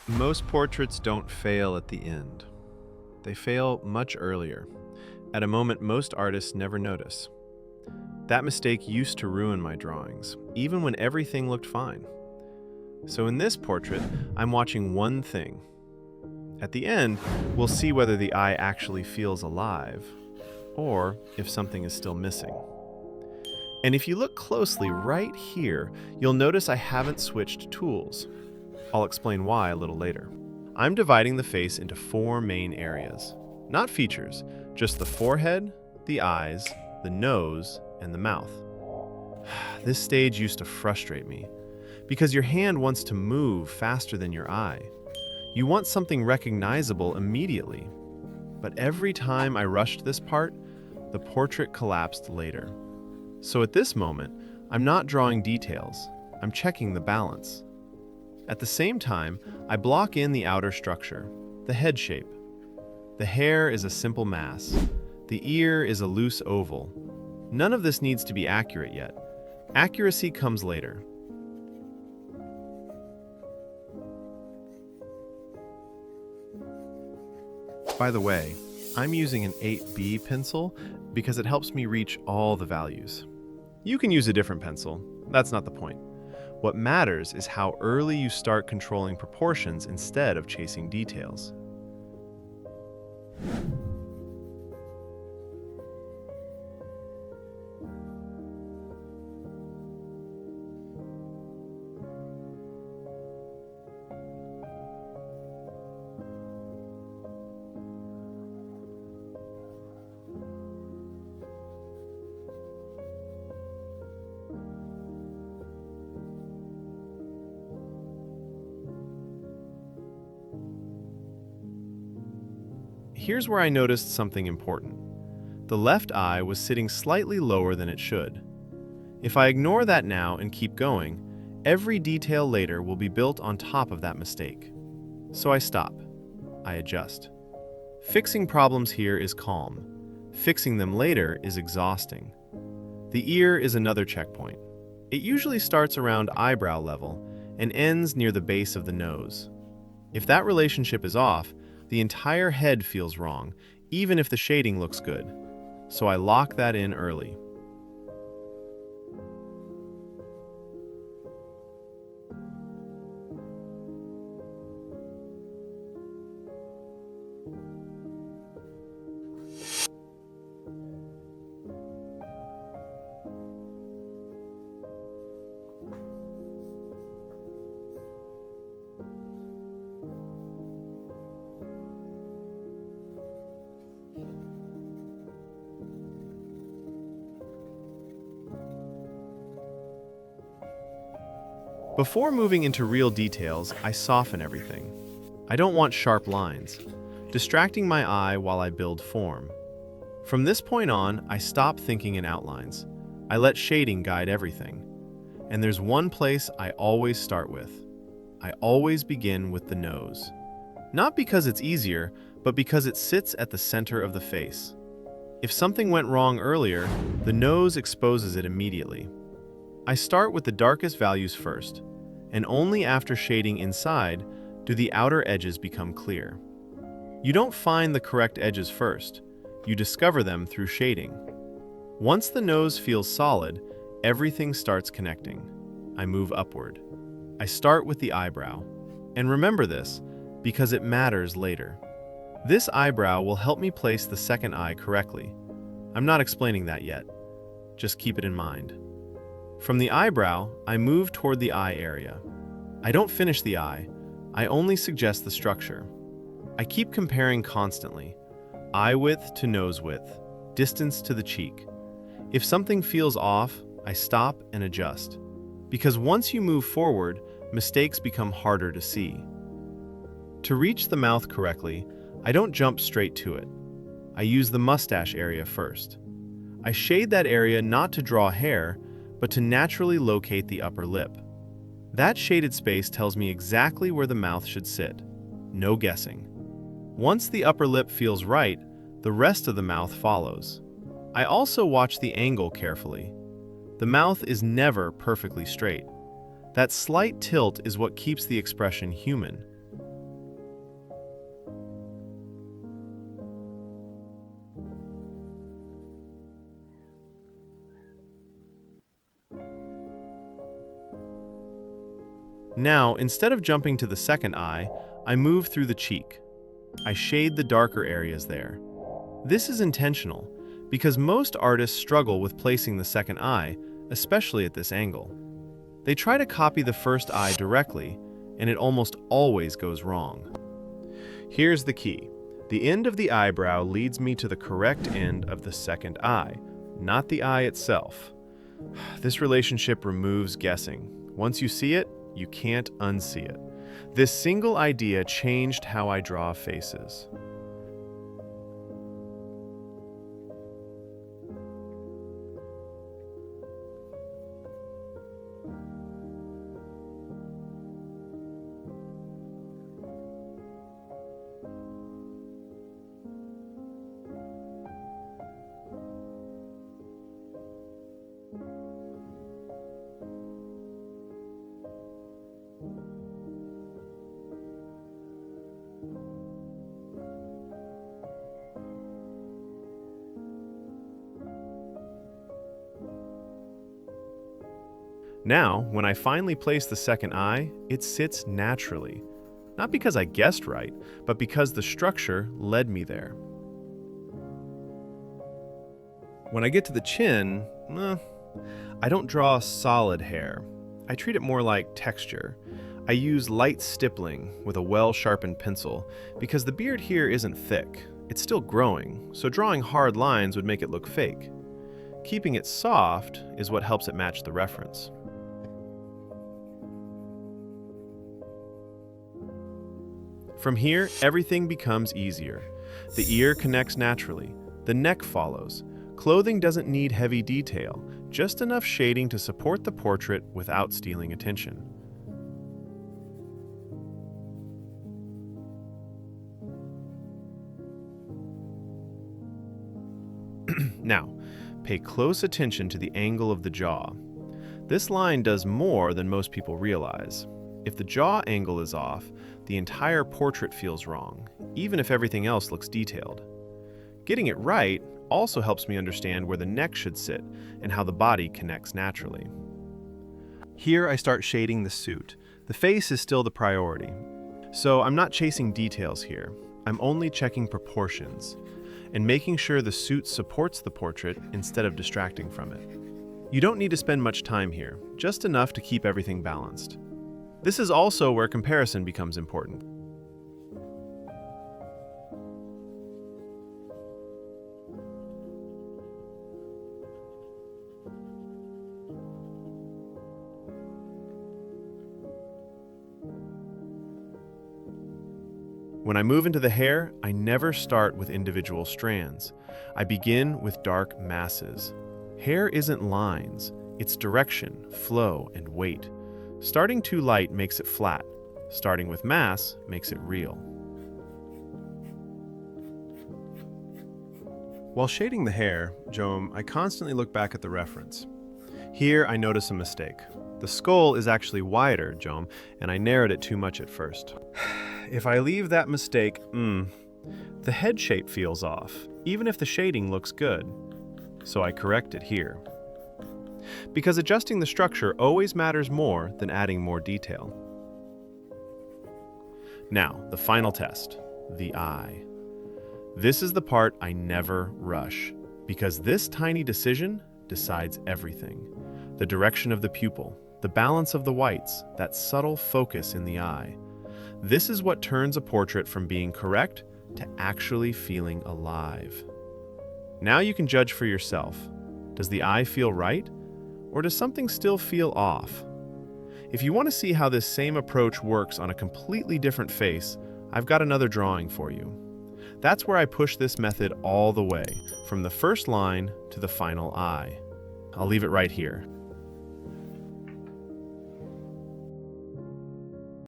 Most portraits don't fail at the end. They fail much earlier, at a moment most artists never notice. That mistake used to ruin my drawings, even when everything looked fine. So in this portrait, I'm watching one thing. At the end, we'll see whether the eye actually feels alive, or if something is still missing. And if you look closely right here, you'll notice I haven't switched tools. I'll explain why a little later. I'm dividing the face into four main areas. Not features, just the forehead, the eyes, the nose, and the mouth. This stage used to frustrate me, because your hand wants to move faster than your eye. You want something recognizable immediately. But every time I rushed this part, the portrait collapsed later. So at this moment, I'm not drawing details, I'm checking the balance. At the same time, I block in the outer structure, the head shape. The hair is a simple mass. The ear is a loose oval. None of this needs to be accurate yet. Accuracy comes later. By the way, I'm using an 8B pencil because it helps me reach all the values. You can use a different pencil, that's not the point. What matters is how early you start controlling proportions instead of chasing details. Here's where I noticed something important. The left eye was sitting slightly lower than it should. If I ignore that now and keep going, every detail later will be built on top of that mistake. So I stop. I adjust. Fixing problems here is calm. Fixing them later is exhausting. The ear is another checkpoint. It usually starts around eyebrow level and ends near the base of the nose. If that relationship is off, the entire head feels wrong, even if the shading looks good. So I lock that in early. Before moving into real details, I soften everything. I don't want sharp lines, distracting my eye while I build form. From this point on, I stop thinking in outlines. I let shading guide everything. And there's one place I always start with. I always begin with the nose. Not because it's easier, but because it sits at the center of the face. If something went wrong earlier, the nose exposes it immediately. I start with the darkest values first, and only after shading inside do the outer edges become clear. You don't find the correct edges first, you discover them through shading. Once the nose feels solid, everything starts connecting. I move upward. I start with the eyebrow. And remember this, because it matters later. This eyebrow will help me place the second eye correctly. I'm not explaining that yet. Just keep it in mind. From the eyebrow, I move toward the eye area. I don't finish the eye, I only suggest the structure. I keep comparing constantly, eye width to nose width, distance to the cheek. If something feels off, I stop and adjust. Because once you move forward, mistakes become harder to see. To reach the mouth correctly, I don't jump straight to it. I use the mustache area first. I shade that area not to draw hair, but to naturally locate the upper lip. That shaded space tells me exactly where the mouth should sit. No guessing. Once the upper lip feels right, the rest of the mouth follows. I also watch the angle carefully. The mouth is never perfectly straight. That slight tilt is what keeps the expression human. Now, instead of jumping to the second eye, I move through the cheek. I shade the darker areas there. This is intentional, because most artists struggle with placing the second eye, especially at this angle. They try to copy the first eye directly, and it almost always goes wrong. Here's the key. The end of the eyebrow leads me to the correct end of the second eye, not the eye itself. This relationship removes guessing. Once you see it, you can't unsee it. This single idea changed how I draw faces. Now, when I finally place the second eye, it sits naturally. Not because I guessed right, but because the structure led me there. When I get to the chin, I don't draw solid hair. I treat it more like texture. I use light stippling with a well-sharpened pencil because the beard here isn't thick. It's still growing, so drawing hard lines would make it look fake. Keeping it soft is what helps it match the reference. From here, everything becomes easier. The ear connects naturally. The neck follows. Clothing doesn't need heavy detail, just enough shading to support the portrait without stealing attention. Now, pay close attention to the angle of the jaw. This line does more than most people realize. If the jaw angle is off, the entire portrait feels wrong, even if everything else looks detailed. Getting it right also helps me understand where the neck should sit and how the body connects naturally. Here I start shading the suit. The face is still the priority. So I'm not chasing details here. I'm only checking proportions and making sure the suit supports the portrait instead of distracting from it. You don't need to spend much time here, just enough to keep everything balanced. This is also where comparison becomes important. When I move into the hair, I never start with individual strands. I begin with dark masses. Hair isn't lines, it's direction, flow, and weight. Starting too light makes it flat. Starting with mass makes it real. While shading the hair, Joam, I constantly look back at the reference. Here I notice a mistake. The skull is actually wider, Joam, and I narrowed it too much at first. If I leave that mistake, the head shape feels off, even if the shading looks good. So I correct it here. Because adjusting the structure always matters more than adding more detail. Now, the final test, the eye. This is the part I never rush, because this tiny decision decides everything. The direction of the pupil, the balance of the whites, that subtle focus in the eye. This is what turns a portrait from being correct to actually feeling alive. Now you can judge for yourself. Does the eye feel right? Or does something still feel off? If you want to see how this same approach works on a completely different face, I've got another drawing for you. That's where I push this method all the way, from the first line to the final eye. I'll leave it right here.